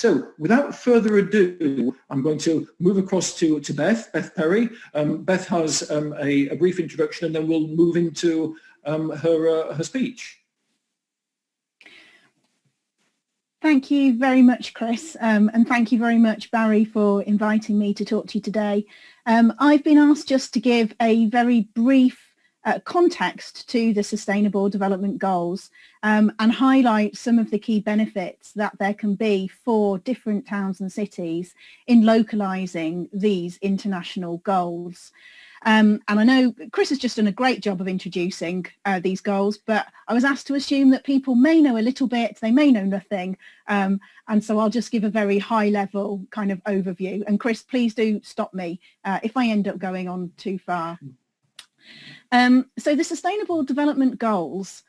So without further ado, I'm going to move across to Beth Perry. Beth has a brief introduction, and then we'll move into her speech. Thank you very much, Chris, and thank you very much, Barry, for inviting me to talk to you today. I've been asked just to give a very brief context to the Sustainable Development Goals and highlight some of the key benefits that there can be for different towns and cities in localising these international goals. And I know Chris has just done a great job of introducing these goals, but I was asked to assume that people may know a little bit, they may know nothing, and so I'll just give a very high level kind of overview. And Chris, please do stop me if I end up going on too far. So the Sustainable Development Goals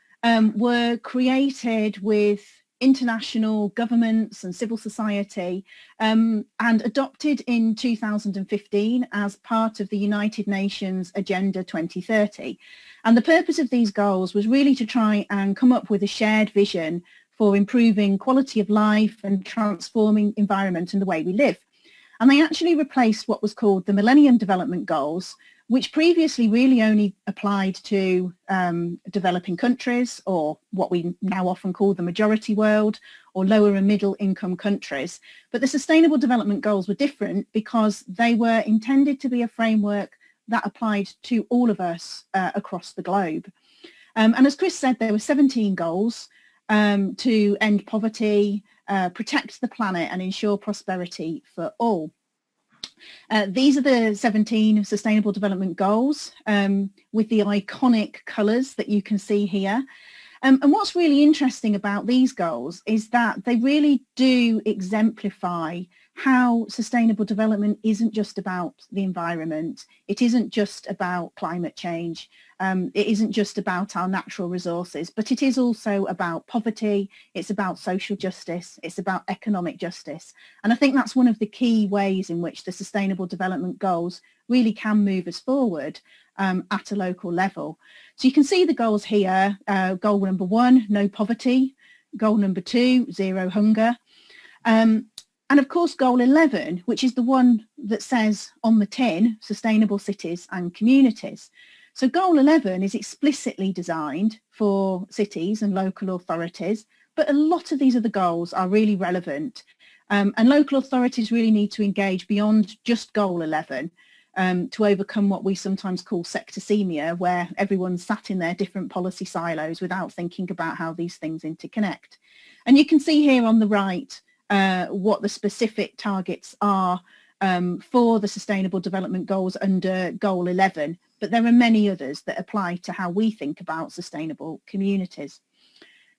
were created with international governments and civil society and adopted in 2015 as part of the United Nations Agenda 2030. And the purpose of these goals was really to try and come up with a shared vision for improving quality of life and transforming environment and the way we live. And they actually replaced what was called the Millennium Development Goals, which previously really only applied to developing countries, or what we now often call the majority world, or lower and middle income countries. But the Sustainable Development Goals were different because they were intended to be a framework that applied to all of us across the globe. And as Chris said, there were 17 goals to end poverty, protect the planet and ensure prosperity for all. These are the 17 Sustainable Development Goals with the iconic colours that you can see here. And what's really interesting about these goals is that they really do exemplify how sustainable development isn't just about the environment. It isn't just about climate change. It isn't just about our natural resources, but it is also about poverty. It's about social justice. It's about economic justice. And I think that's one of the key ways in which the Sustainable Development Goals really can move us forward at a local level. So you can see the goals here. Goal number 1, no poverty. Goal number 2, zero hunger. And of course, goal 11, which is the one that says on the tin, sustainable cities and communities. So goal 11 is explicitly designed for cities and local authorities, but a lot of these other goals are really relevant. And local authorities really need to engage beyond just goal 11 to overcome what we sometimes call sectorsemia, where everyone's sat in their different policy silos without thinking about how these things interconnect. And you can see here on the right what the specific targets are for the Sustainable Development Goals under Goal 11, but there are many others that apply to how we think about sustainable communities.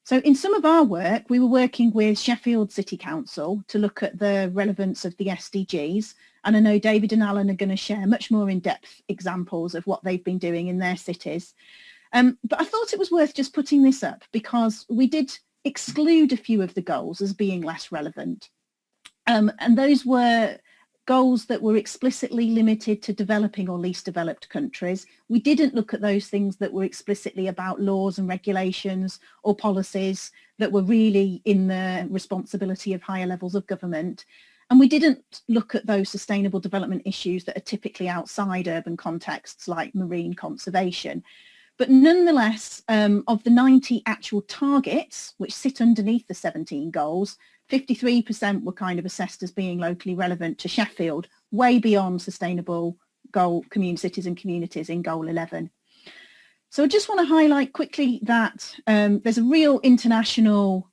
So in some of our work, we were working with Sheffield City Council to look at the relevance of the SDGs, and I know David and Alan are going to share much more in-depth examples of what they've been doing in their cities. But I thought it was worth just putting this up because we did exclude a few of the goals as being less relevant. And those were goals that were explicitly limited to developing or least developed countries. We didn't look at those things that were explicitly about laws and regulations or policies that were really in the responsibility of higher levels of government. And we didn't look at those sustainable development issues that are typically outside urban contexts like marine conservation. But nonetheless, of the 90 actual targets, which sit underneath the 17 goals, 53% were kind of assessed as being locally relevant to Sheffield, way beyond sustainable goal cities and communities in Goal 11. So I just want to highlight quickly that there's a real international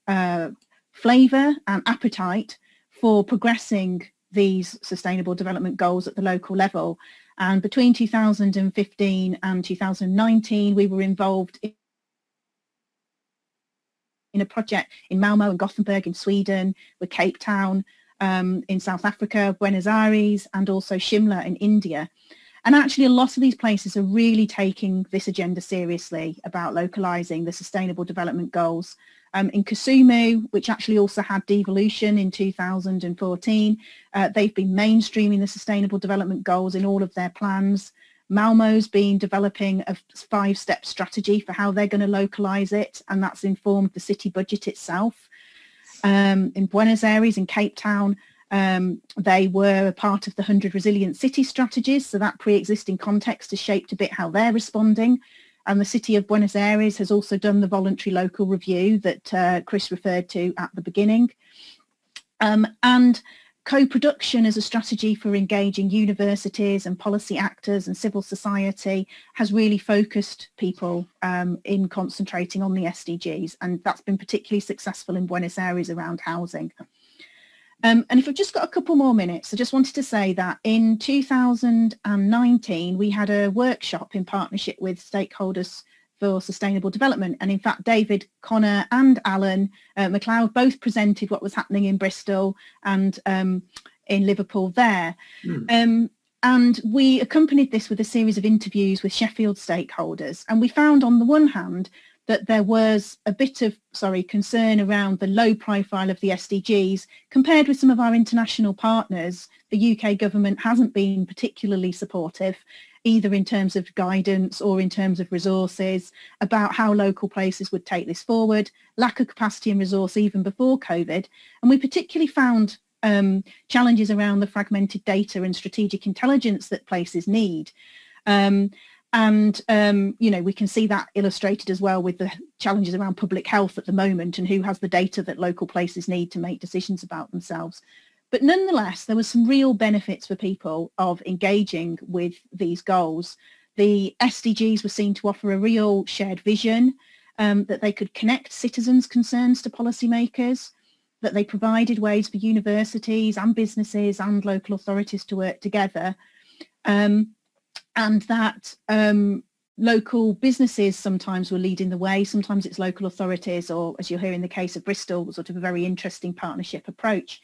flavour and appetite for progressing these sustainable development goals at the local level. And between 2015 and 2019, we were involved in a project in Malmo and Gothenburg in Sweden, with Cape Town in South Africa, Buenos Aires, and also Shimla in India. And actually, a lot of these places are really taking this agenda seriously about localising the Sustainable Development Goals. In Kisumu, which actually also had devolution in 2014, they've been mainstreaming the Sustainable Development Goals in all of their plans. Malmo's been developing a 5-step strategy for how they're going to localise it, and that's informed the city budget itself. in Buenos Aires, in Cape Town. They were a part of the 100 Resilient City strategies, so that pre-existing context has shaped a bit how they're responding. And the City of Buenos Aires has also done the voluntary local review that Chris referred to at the beginning. And co-production as a strategy for engaging universities and policy actors and civil society has really focused people in concentrating on the SDGs, and that's been particularly successful in Buenos Aires around housing. And if I've just got a couple more minutes, I just wanted to say that in 2019, we had a workshop in partnership with stakeholders for sustainable development. And in fact, David, Connor and Alan McLeod both presented what was happening in Bristol and in Liverpool there. And we accompanied this with a series of interviews with Sheffield stakeholders. And we found on the one hand that there was a bit of, concern around the low profile of the SDGs compared with some of our international partners. The UK government hasn't been particularly supportive, either in terms of guidance or in terms of resources, about how local places would take this forward, lack of capacity and resource even before COVID. And we particularly found challenges around the fragmented data and strategic intelligence that places need. You know, we can see that illustrated as well with the challenges around public health at the moment and who has the data that local places need to make decisions about themselves. But nonetheless, there was some real benefits for people of engaging with these goals. The SDGs were seen to offer a real shared vision, that they could connect citizens' concerns to policymakers, that they provided ways for universities and businesses and local authorities to work together, and that local businesses sometimes were leading the way, sometimes it's local authorities, or as you'll hear in the case of Bristol, sort of a very interesting partnership approach.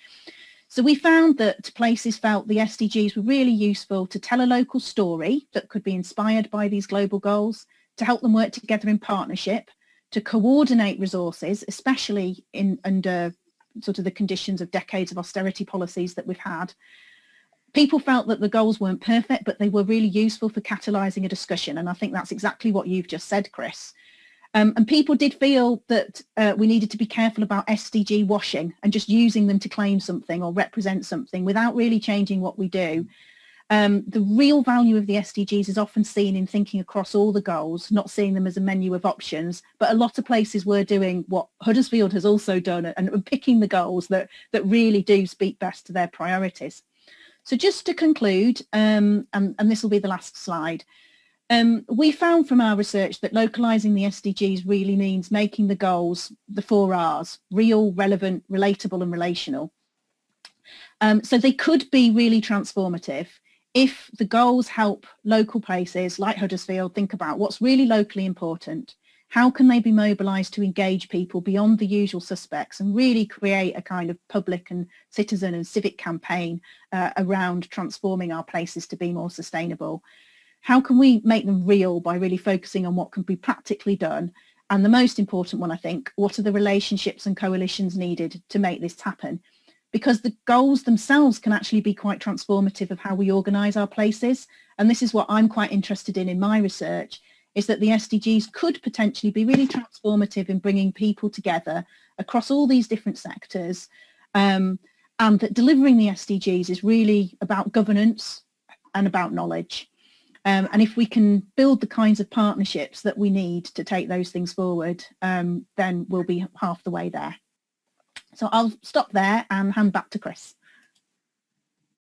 So we found that places felt the SDGs were really useful to tell a local story that could be inspired by these global goals, to help them work together in partnership, to coordinate resources, especially under sort of the conditions of decades of austerity policies that we've had. People felt that the goals weren't perfect, but they were really useful for catalysing a discussion. And I think that's exactly what you've just said, Chris. And people did feel that we needed to be careful about SDG washing and just using them to claim something or represent something without really changing what we do. The real value of the SDGs is often seen in thinking across all the goals, not seeing them as a menu of options, but a lot of places were doing what Huddersfield has also done and picking the goals that really do speak best to their priorities. So just to conclude, and this will be the last slide, we found from our research that localising the SDGs really means making the goals the 4 Rs: real, relevant, relatable and relational. So they could be really transformative if the goals help local places like Huddersfield think about what's really locally important. How can they be mobilised to engage people beyond the usual suspects and really create a kind of public and citizen and civic campaign around transforming our places to be more sustainable? How can we make them real by really focusing on what can be practically done? And the most important one, I think, what are the relationships and coalitions needed to make this happen? Because the goals themselves can actually be quite transformative of how we organise our places. And this is what I'm quite interested in my research, is that the SDGs could potentially be really transformative in bringing people together across all these different sectors, and that delivering the SDGs is really about governance and about knowledge. And if we can build the kinds of partnerships that we need to take those things forward, then we'll be half the way there. So I'll stop there and hand back to Chris.